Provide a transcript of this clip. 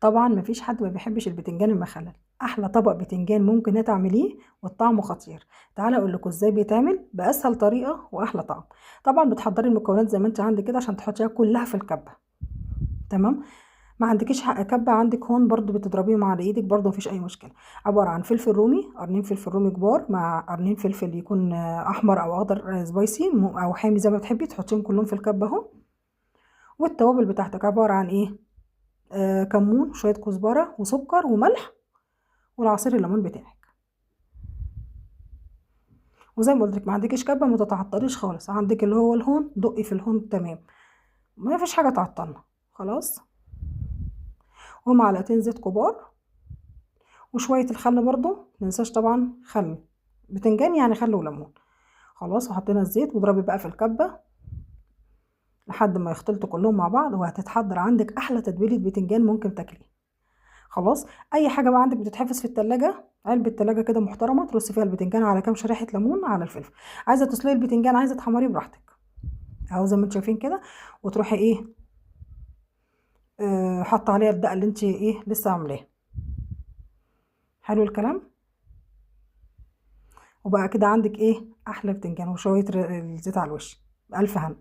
طبعا مفيش حد ما بيحبش البتنجان المخلل، احلى طبق بتنجان ممكن تعمليه والطعم خطير. تعالى اقول لكم ازاي بيتعمل باسهل طريقه واحلى طعم. طبعا بتحضري المكونات زي ما انت عندك كده عشان تحطيها كلها في الكبه. تمام. ما عندكيش حق كبه، عندك هون برضو بتضربيهم على ايدك برضو مفيش اي مشكله. عباره عن فلفل رومي، قرنين فلفل رومي كبار مع قرنين فلفل يكون احمر او اخضر سبايسي او حامي زي ما بتحبي، تحطيهم كلهم في الكبه اهو. والتوابل بتاعتك عباره عن ايه؟ كمون، شويه كزبره وسكر وملح والعصير الليمون بتاعك. وزي ما قلت لك ما عندكيش كبه ما تتعطليش خالص، عندك اللي هو الهون دقي في الهون تمام، ما فيش حاجه تعطلنا خلاص. ومعلقتين زيت كبار وشويه الخل برضو مننساش طبعا، خل بتنجان يعني خل وليمون. خلاص وحطينا الزيت واضربي بقى في الكبه لحد ما يختلطوا كلهم مع بعض، وهتتحضر عندك احلى تتبيله بتنجان ممكن تاكليه. خلاص. اي حاجه بقى عندك بتتحفظ في التلاجة، علبه تلاجة كده محترمه، ترصي فيها البتنجان على كام شريحه ليمون على الفلفل. عايزه تسلقي البتنجان عايزه تحمريه براحتك اهو زي ما انتم شايفين كده. وتروحي ايه حاطه عليها الدقه اللي انت ايه لسه عاملاها. حلو الكلام. وبقى كده عندك ايه احلى بتنجان وشويه الزيت على الوش بألف هنا.